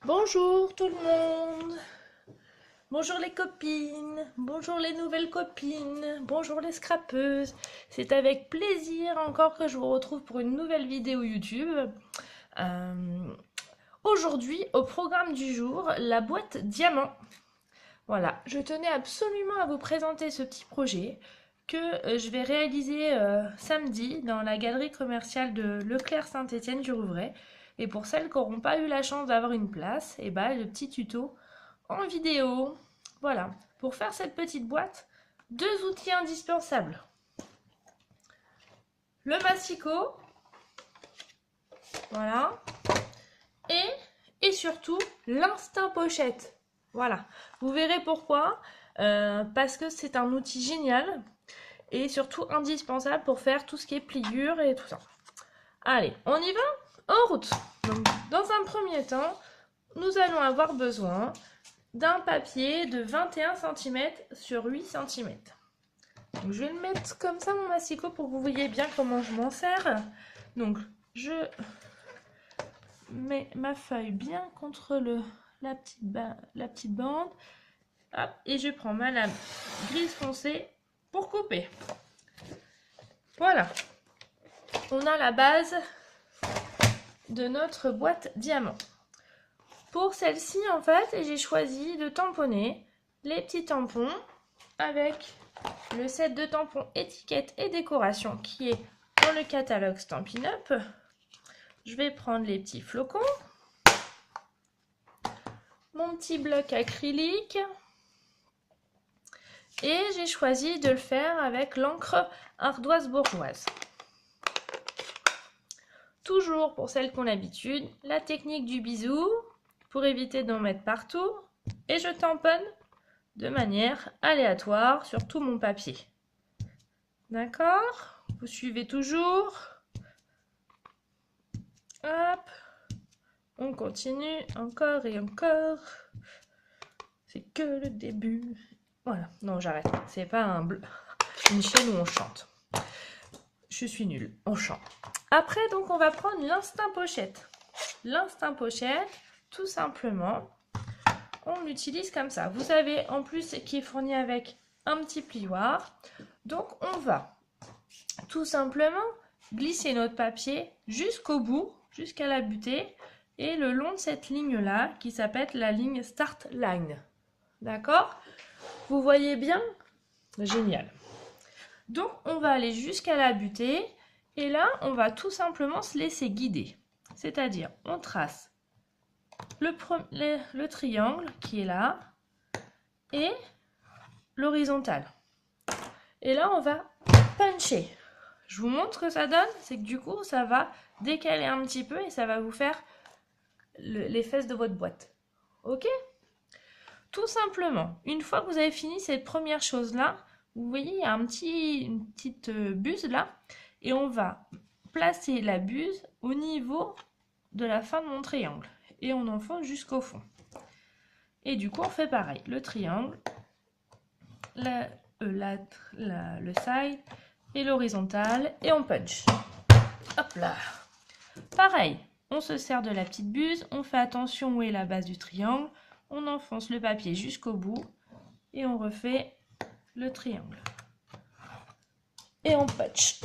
Bonjour tout le monde, bonjour les copines, bonjour les nouvelles copines, bonjour les scrapeuses. C'est avec plaisir encore que je vous retrouve pour une nouvelle vidéo YouTube. Aujourd'hui, au programme du jour, la boîte diamant. Voilà, je tenais absolument à vous présenter ce petit projet que je vais réaliser samedi dans la galerie commerciale de Leclerc Saint-Étienne du Rouvray. Et pour celles qui n'auront pas eu la chance d'avoir une place, et le petit tuto en vidéo. Voilà, pour faire cette petite boîte, deux outils indispensables. Le masticot, voilà, et surtout l'instinct pochette. Voilà, vous verrez pourquoi, parce que c'est un outil génial et surtout indispensable pour faire tout ce qui est pliure et tout ça. Allez, on y va? En route. Donc, dans un premier temps, nous allons avoir besoin d'un papier de 21 cm sur 8 cm. Donc, je vais le mettre comme ça mon masticot pour que vous voyez bien comment je m'en sers. Donc je mets ma feuille bien contre la petite bande. Hop, et je prends ma lame grise foncée pour couper. Voilà, on a la base de notre boîte diamant. Pour celle-ci, en fait, j'ai choisi de tamponner les petits tampons avec le set de tampons étiquettes et décoration qui est dans le catalogue Stampin' Up. Je vais prendre les petits flocons, mon petit bloc acrylique et j'ai choisi de le faire avec l'encre ardoise bourgeoise. Toujours pour celles qui ont l'habitude, la technique du bisou pour éviter d'en mettre partout et je tamponne de manière aléatoire sur tout mon papier. D'accord? Vous suivez toujours. Hop. On continue encore et encore. C'est que le début. Voilà. Non, j'arrête. C'est pas une chaîne où on chante. Je suis nulle. On chante. Après, donc, on va prendre l'instinct pochette. L'instinct pochette, tout simplement, on l'utilise comme ça. Vous avez en plus qui est fourni avec un petit plioir. Donc on va tout simplement glisser notre papier jusqu'au bout, jusqu'à la butée et le long de cette ligne là qui s'appelle la ligne Start Line. D'accord? Vous voyez bien? Génial. Donc on va aller jusqu'à la butée et là on va tout simplement se laisser guider. C'est-à-dire on trace le triangle qui est là et l'horizontale. Et là, on va puncher. Je vous montre ce que ça donne, c'est que du coup, ça va décaler un petit peu et ça va vous faire les fesses de votre boîte. Ok? Tout simplement, une fois que vous avez fini cette première chose-là, vous voyez, il y a une petite buse là, et on va placer la buse au niveau de la fin de mon triangle. Et on enfonce jusqu'au fond. Et du coup, on fait pareil. Le triangle, le side et l'horizontale et on punch. Hop là. Pareil, on se sert de la petite buse, on fait attention où est la base du triangle, on enfonce le papier jusqu'au bout et on refait le triangle. Et on punch.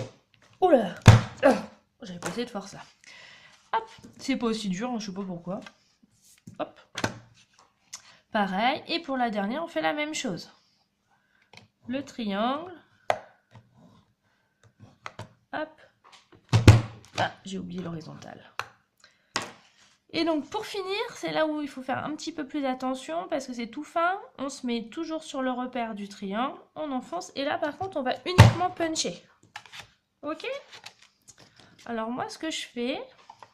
Oula, j'avais pas essayé de faire ça. Hop, c'est pas aussi dur, je sais pas pourquoi. Hop. Pareil, et pour la dernière, on fait la même chose. Le triangle. Hop. Ah, j'ai oublié l'horizontale. Et donc pour finir, c'est là où il faut faire un petit peu plus attention parce que c'est tout fin. On se met toujours sur le repère du triangle, on enfonce et là par contre on va uniquement puncher. Ok? Alors moi ce que je fais,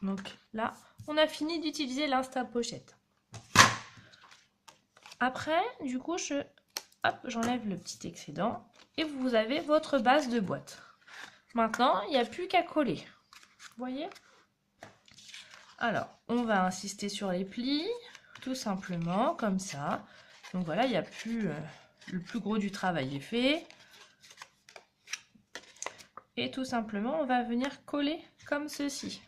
donc là, on a fini d'utiliser l'instinct pochette. Après, du coup, j'enlève le petit excédent et vous avez votre base de boîte. Maintenant, il n'y a plus qu'à coller. Vous voyez? Alors, on va insister sur les plis, tout simplement, comme ça. Donc voilà, il n'y a plus... le plus gros du travail est fait. Et tout simplement, on va venir coller comme ceci.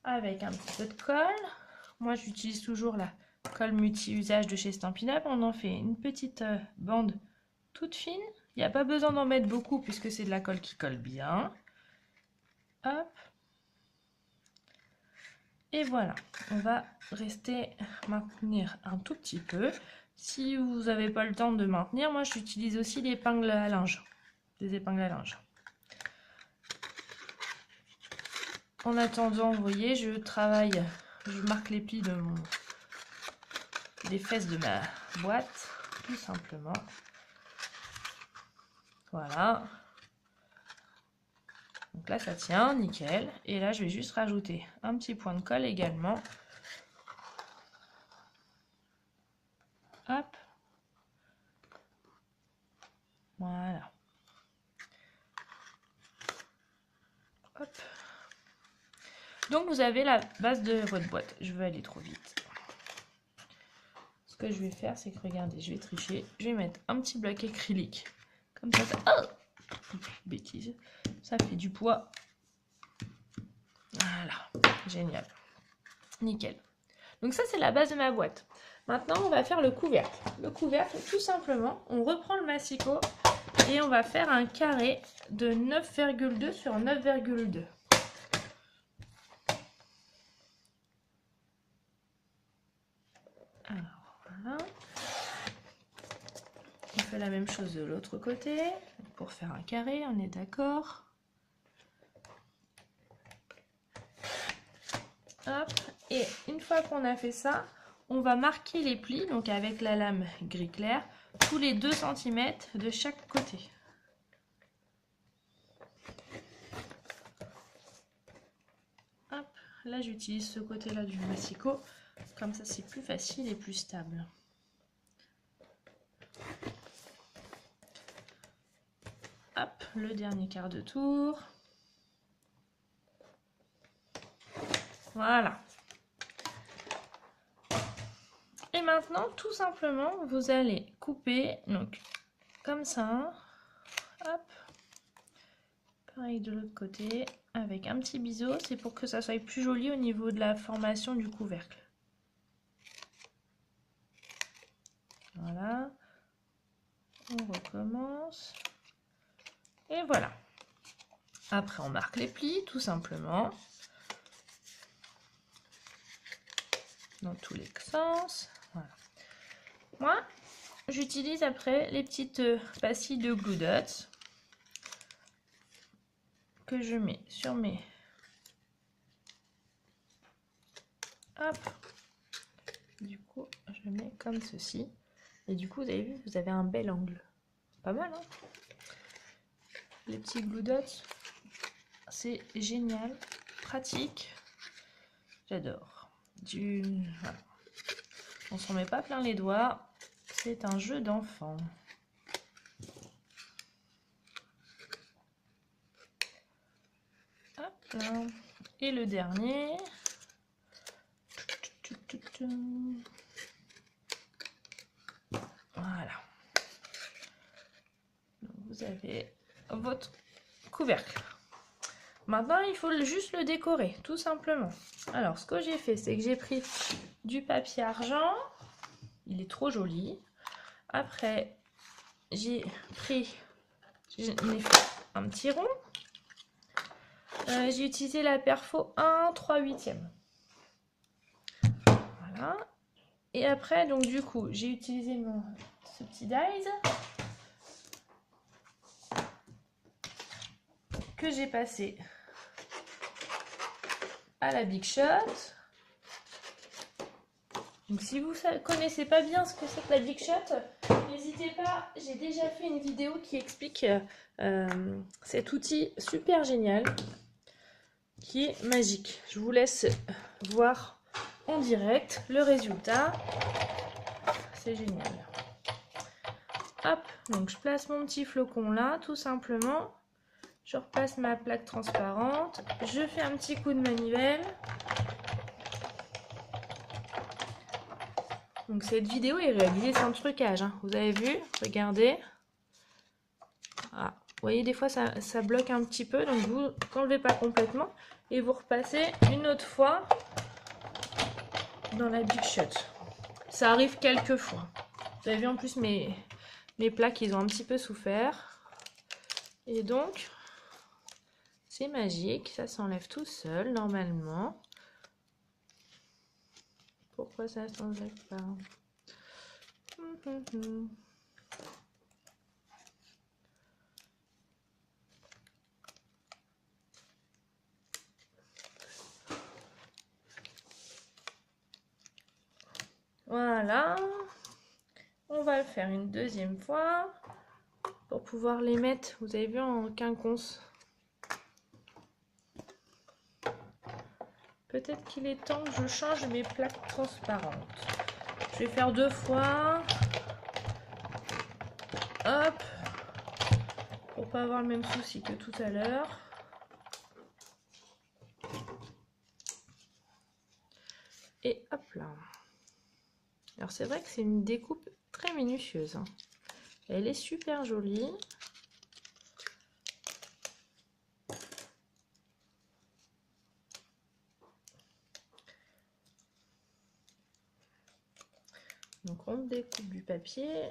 Avec un petit peu de colle. moi j'utilise toujours la colle multi-usage de chez Stampin' Up. On en fait une petite bande toute fine. Il n'y a pas besoin d'en mettre beaucoup puisque c'est de la colle qui colle bien. Hop. Et voilà, on va maintenir un tout petit peu. Si vous n'avez pas le temps de maintenir, moi j'utilise aussi l'épingle à linge. Des épingles à linge. En attendant, vous voyez, je marque les plis des fesses de ma boîte, tout simplement. Voilà. Donc là, ça tient, nickel. Et là, je vais juste rajouter un petit point de colle également. Hop. Voilà. Hop. Donc, vous avez la base de votre boîte. Je vais aller trop vite. Ce que je vais faire, c'est que, regardez, je vais tricher. Je vais mettre un petit bloc acrylique. Comme ça, oh, bêtise. Ça fait du poids. Voilà. Génial. Nickel. Donc ça, c'est la base de ma boîte. Maintenant, on va faire le couvercle. Le couvercle, tout simplement, on reprend le massicot et on va faire un carré de 9,2 sur 9,2. Alors, voilà. On fait la même chose de l'autre côté. Pour faire un carré, on est d'accord. Hop. Et une fois qu'on a fait ça, on va marquer les plis, donc avec la lame gris clair, tous les 2 cm de chaque côté. Hop, là j'utilise ce côté-là du massicot, comme ça c'est plus facile et plus stable. Hop, le dernier quart de tour. Voilà. Et maintenant, tout simplement, vous allez couper, donc, comme ça. Hop. Pareil de l'autre côté, avec un petit biseau. C'est pour que ça soit plus joli au niveau de la formation du couvercle. Voilà. On recommence. Et voilà. Après, on marque les plis, tout simplement. Dans tous les sens. Voilà. Moi, j'utilise après les petites pastilles de Glue Dots que je mets sur mes... Hop. Du coup, je mets comme ceci. Et du coup, vous avez vu, vous avez un bel angle. Pas mal, hein? Les petits Glue Dots, c'est génial, pratique. J'adore. Voilà. On s'en met pas plein les doigts. C'est un jeu d'enfant. Hop là. Et le dernier. Voilà. Donc vous avez votre couvercle. Maintenant, il faut juste le décorer, tout simplement. Alors, ce que j'ai fait, c'est que j'ai pris du papier argent. Il est trop joli. Après, j'ai fait un petit rond. J'ai utilisé la perfo 1 3/8. Voilà. Et après, donc du coup, j'ai utilisé ce petit dies que j'ai passé à la Big Shot. Donc si vous ne connaissez pas bien ce que c'est que la Big Shot, n'hésitez pas, j'ai déjà fait une vidéo qui explique cet outil super génial qui est magique. Je vous laisse voir en direct le résultat. C'est génial. Hop, donc je place mon petit flocon là, tout simplement. Je repasse ma plaque transparente. Je fais un petit coup de manivelle. Donc cette vidéo est réalisée sans trucage, hein. Vous avez vu? Regardez. Ah, vous voyez, des fois ça bloque un petit peu, donc vous n'enlevez pas complètement. Et vous repassez une autre fois dans la Big Shot. Ça arrive quelques fois. Vous avez vu en plus mes plaques, ils ont un petit peu souffert. Et donc, c'est magique, ça s'enlève tout seul normalement. Pourquoi ça ne s'enlève pas? Voilà. On va le faire une deuxième fois pour pouvoir les mettre, vous avez vu, en quinconce. Peut-être qu'il est temps que je change mes plaques transparentes. Je vais faire 2 fois. Hop. Pour pas avoir le même souci que tout à l'heure. Et hop là. Alors c'est vrai que c'est une découpe très minutieuse. Hein. Elle est super jolie. Donc on découpe du papier.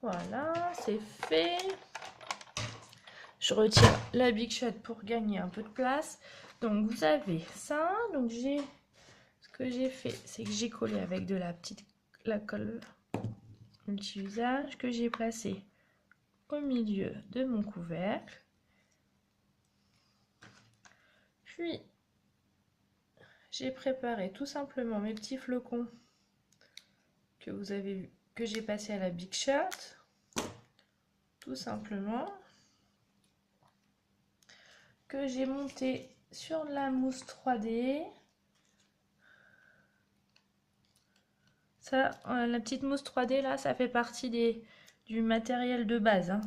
Voilà, c'est fait. Je retire la Big Shot pour gagner un peu de place. Donc vous avez ça. Donc ce que j'ai fait, c'est que j'ai collé avec de la colle multi-usage que j'ai placé au milieu de mon couvercle. Puis j'ai préparé tout simplement mes petits flocons que vous avez vu, que j'ai passé à la Big Shot. Tout simplement. Que j'ai monté sur de la mousse 3D. Ça, la petite mousse 3D là, ça fait partie du matériel de base hein,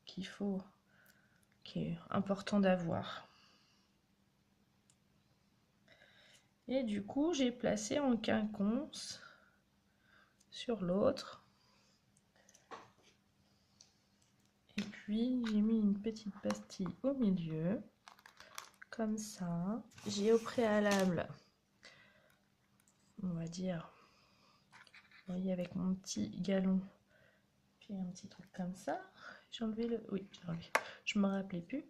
qui est important d'avoir. Et du coup, j'ai placé en quinconce sur l'autre. Et puis, j'ai mis une petite pastille au milieu, comme ça. J'ai au préalable, on va dire, vous voyez, avec mon petit galon, puis un petit truc comme ça. J'ai enlevé le... Oui, j'ai enlevé. Je me rappelais plus.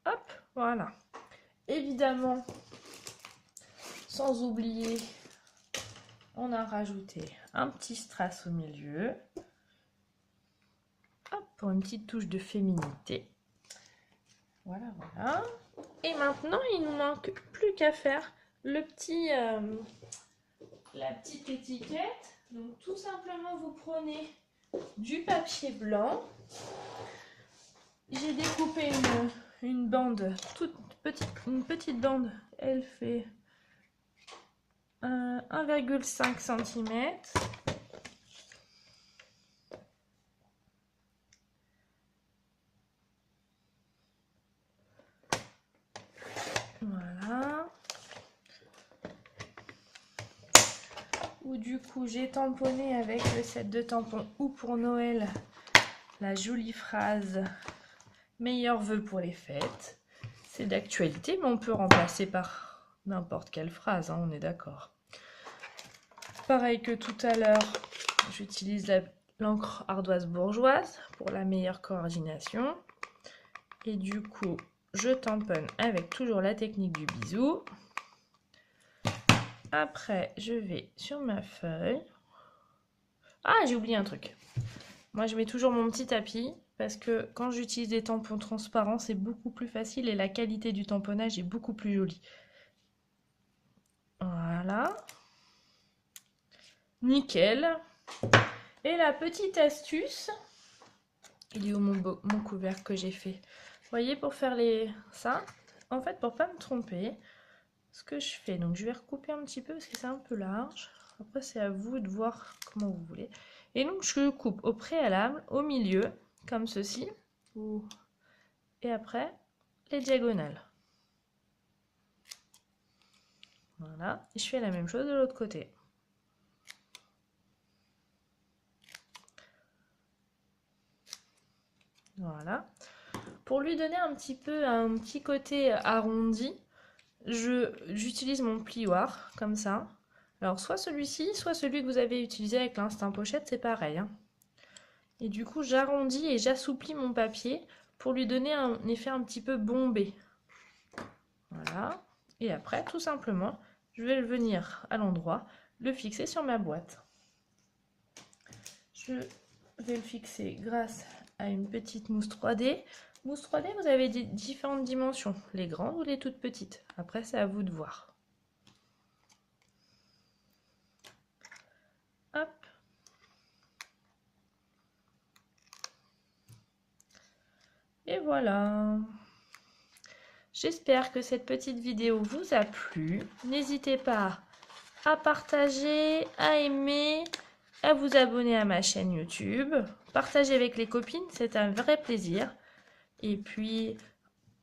Hop, voilà. Évidemment, sans oublier, on a rajouté un petit strass au milieu. Hop, pour une petite touche de féminité. Voilà, voilà. Et maintenant, il nous manque plus qu'à faire la petite étiquette. Donc, tout simplement, vous prenez du papier blanc. J'ai découpé une bande toute petite, une petite bande. Elle fait 1,5 cm. Voilà. Ou du coup, j'ai tamponné avec le set de tampons ou pour Noël la jolie phrase « Meilleurs vœux pour les fêtes ». C'est d'actualité, mais on peut remplacer par n'importe quelle phrase, hein, on est d'accord. Pareil que tout à l'heure, j'utilise l'encre ardoise bourgeoise pour la meilleure coordination. Et du coup, je tamponne avec toujours la technique du bisou. Après, je vais sur ma feuille. Ah, j'ai oublié un truc. Moi, je mets toujours mon petit tapis parce que quand j'utilise des tampons transparents, c'est beaucoup plus facile et la qualité du tamponnage est beaucoup plus jolie. Voilà. Nickel. Et la petite astuce, il est où mon couvercle que j'ai fait? Vous voyez, pour faire ça, en fait, pour pas me tromper, ce que je fais, donc je vais recouper un petit peu parce que c'est un peu large. Après, c'est à vous de voir comment vous voulez. Et donc, je coupe au préalable, au milieu, comme ceci. Et après, les diagonales. Voilà. Et je fais la même chose de l'autre côté. Voilà. Pour lui donner un petit côté arrondi, j'utilise mon plioir, comme ça. Alors, soit celui-ci, soit celui que vous avez utilisé avec l'instinct pochette, c'est pareil, hein. Et du coup, j'arrondis et j'assouplis mon papier pour lui donner un effet un petit peu bombé. Voilà. Et après, tout simplement, je vais venir à l'endroit, le fixer sur ma boîte. Je vais le fixer grâce à une petite mousse 3D. Mousse 3D, vous avez différentes dimensions, les grandes ou les toutes petites. Après, c'est à vous de voir. Hop. Et voilà. J'espère que cette petite vidéo vous a plu. N'hésitez pas à partager, à aimer, à vous abonner à ma chaîne YouTube. Partagez avec les copines, c'est un vrai plaisir. Et puis,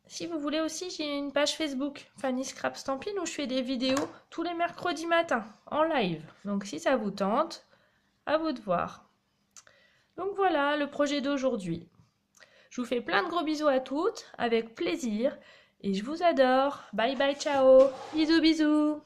si vous voulez aussi, j'ai une page Facebook, Fanny Scrap Stampin', où je fais des vidéos tous les mercredis matins, en live. Donc si ça vous tente, à vous de voir. Donc voilà le projet d'aujourd'hui. Je vous fais plein de gros bisous à toutes, avec plaisir. Et je vous adore. Bye bye, ciao. Bisous, bisous.